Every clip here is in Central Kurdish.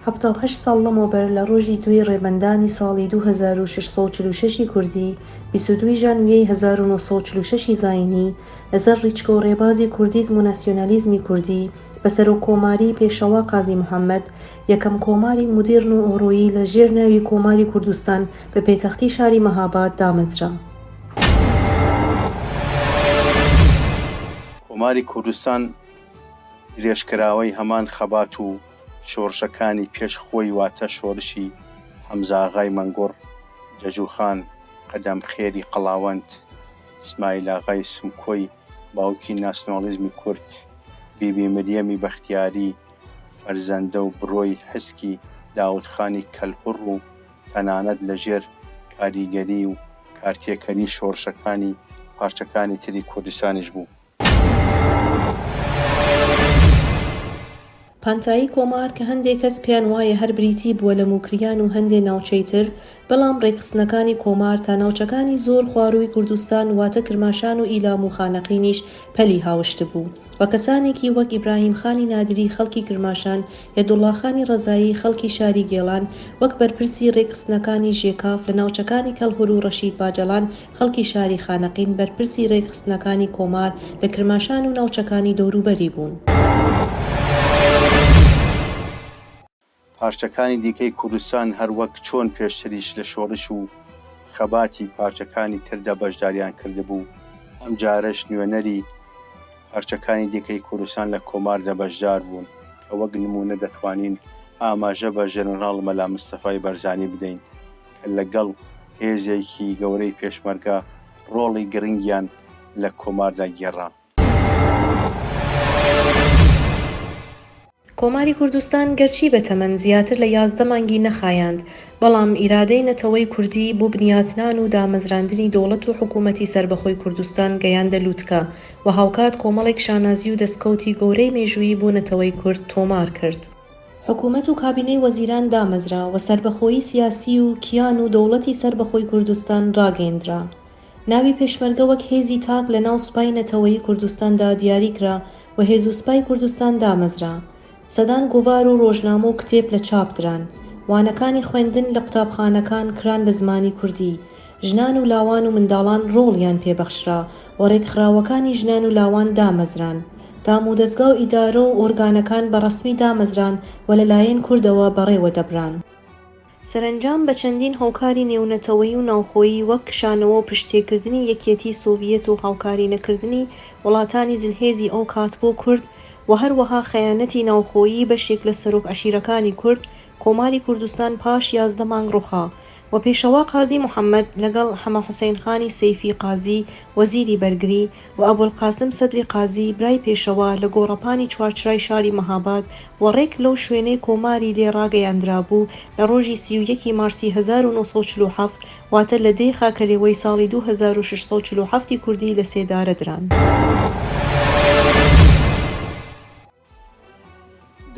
78 ساڵ لەمەوبەر لە ڕۆژی دوای ڕێبەندانی ساڵی 2646 کوردی 22 ژانویەی 1946 زاینی لەسەر ڕیچکە و ڕێبازی کوردیزم و ناسیۆنالیزمی کوردی بە سەرۆکۆماری پێشەوا قازی محەممەد یەکەم کۆماری مدیرن و ئۆڕۆیی لە ژێر ناوی کۆماری کوردستان بە پێتەختی شاری مەهاباد دامەزرا. کۆماری کوردستان درێژکراوەی هەمان خەبات و شۆڕشەکانی پێش خۆی واتە شۆڕشی حەمزاغای مەنگوڕ، جەجوخان قەدەمخێری قەڵاوەند، ئیسماعیلاغای سمکۆی باوکی ناسیۆنالیزمی کورد، بیبی مریەمی بەختیاری فەرزەندە و بڕۆی حزکی داودخانی کەلهوڕ و تەنانەت لەژێر کاریگەری و کارتێکەری شۆڕشەکانی پارچەکانی تری کوردستانیش بوو. پانتایی کۆمار کە هەندێک کەس پێیان وایە هەر بریتی بووە لە موکریان و هەندێ ناوچەی تر، بەڵام ڕێکخستنەکانی کۆمار تا ناوچەکانی زۆر خوارووی کوردستان واتە کرماشان و ئیلام و خانەقینیش پەلی هاوشت بوو و کەسانێکی وەک ئیبراهیم خانی نادری خەڵکی کرماشان، یەدوڵڵاخانی ڕەزایی خەڵکی شاری گێڵان، وەک بەرپرسی ڕێکخستنەکانی ژێکاف لە ناوچەکانی کەلهوڕ و ڕەشید باجەڵان خەڵکی شاری خانەقین بەرپرسی ڕێکخستنەکانی کۆمار لە کرماشان و ناوچەکانی دەوروبەری بوون. پارچەکانی دیکەی کوردستان هەروەک چۆن پێشتریش لە شۆڕش و خەباتی پارچەکانی تردا بەشداریان کردبوو، ئەم جارەش نوێنەری پارچەکانی دیکەی کوردستان لە کۆماردا بەشدار بوون کە وەک نمونە دەتوانین ئاماژە بە ژێنەراڵ مەلا مستەفای بەرزانی بدەین کە لەگەڵ هێزێکی گەورەی پێشمەرگە ڕۆڵی گرنگیان لە کۆماردا گێڕا. کۆماری کوردستان گەرچی بەتەمەن زیاتر لە 11 مانگی نەخایاند، بەڵام ئیرادەی نەتەوەی کوردی بۆ بنیاتنان و دامەزراندنی دەوڵەت و حکوومەتی سربەخۆی کوردستان گەیاندە لووتکە و هاوکات کۆمەڵێک شانازی و دەستکەوتی گەورەی مێژوویی بۆ نەتەوەی کورد تۆمار کرد. حکوومەت و کابینەی وەزیران دامەزرا و سربەخۆیی سیاسی و کیان و دەوڵەتی سربەخۆی کوردستان ڕاگەیەندرا. ناوی پێشمەرگە وەک هێزی تاک لە ناو سوپای نەتەوەیی کوردستاندا دیاری کرا و هێز و سوپای کوردستان دامەزرا. سەدان گۆڤار و ڕۆژنامە و کتێب لە چاپ دران، وانەکانی خوێندن لە قوتابخانەکان کران بە زمانی کوردی، ژنان و لاوان و منداڵان ڕۆڵیان پێبەخشرا و ڕێکخراوەکانی ژنان و لاوان دامەزران، دام و دەستگا و ئیدارە و ئۆرگانەکان بە ڕەسمی دامەزران و لەلایەن کوردەوە بەڕێوە دەبران. سەرنجام بە چەندین هۆکاری نێونەتەوەیی و ناوخۆیی وەک کشانەوە و پشتێکردنی یەکێتی سۆڤیەت و هاوکاری نەکردنی وڵاتانی زلهێزی ئەو کات بۆ کورد و هەروەها خەیانەتی ناوخۆیی بەشێک لە سەرۆک عەشیرەکانی کورد، کۆماری کوردستان پاش 11 مانگ ڕووخا و پێشەوا قازی محەممەد لەگەڵ حەمە حوسێن خانی سەیفی قازی وەزیری بەرگری و ئەبوولقاسم سەدری قازی برای پێشەوا لە گۆڕەپانی چوارچرای شاری مەهاباد و ڕێک لەو شوێنەی کۆماری لێ ڕاگەیاندرا بوو لە ڕۆژی 31 مارسی 1947 واتە لە دەی خاکەلێوەی ساڵی 2647 کوردی لە سێدارە دران.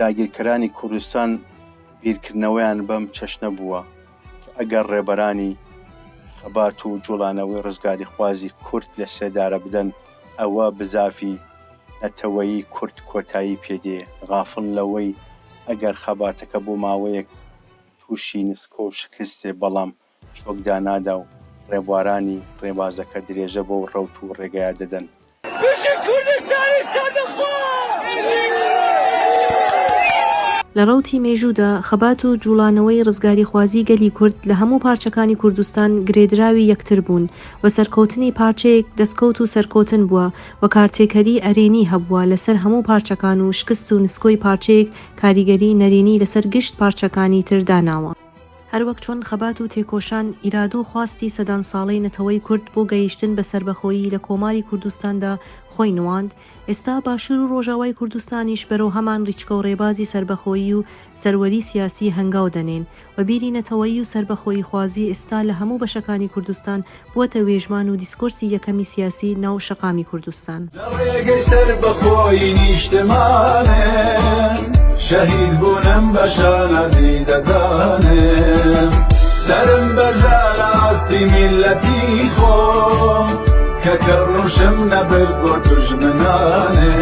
داگیرکەرانی کوردستان بیرکردنەوەیان بەم چەشنە بووە کە ئەگەر ڕێبەرانی خەبات و جوڵانەوەی ڕزگاری خوازی کورد لە سێدارە بدەن، ئەوە بزافی نەتەوەیی کورد کۆتایی پێدێ، غافڵ لەوەی ئەگەر خەباتەکە بۆ ماوەیەک تووشی نسکۆ و شکستێ بەڵام چۆکدانادا و ڕێبوارانی ڕێبازەکە درێژە بۆ ڕەوت و ڕێگەیە دەدەن. لە ڕەوتی مێژوودا خەبات و جوڵانەوەی ڕزگاری خوازی گەلی کورد لە هەموو پارچەکانی کوردستان گرێدراوی یەکتر بوون و سەرکەوتنی پارچەیەک دەستکەوت و سەرکەوتن بووە و کارتێکەری ئەرێنی هەبووە لەسەر هەموو پارچەکان و شکست و نسکۆی پارچەیەک کاریگەری نەرێنی لەسەر گشت پارچەکانی تر داناوە. هەروەک چۆن خەبات و تێکۆشان ئیراد و خواستی سەدان ساڵەی نەتەوەی کورد بۆ گەیشتن بە سەربەخۆیی لە کۆماری کوردستاندا خۆی نواند، ئێستا باشوور و ڕۆژاوای کوردستانیش بەرەو هەمان ڕیچکە و ڕێبازی سەربەخۆیی و سەروەری سیاسی هەنگاو دەنێن و بیری نەتەوەیی و سەربەخۆیی خوازی ئێستا لە هەموو بەشەکانی کوردستان بووەتە وێژمان و دیسکۆرسی یەکەمی سیاسی ناو شەقامی کوردستان. شهید بونم بشان ازی دزانم سرم بزن استی ملتی خو که کرنوشم نبرد و دجمنانه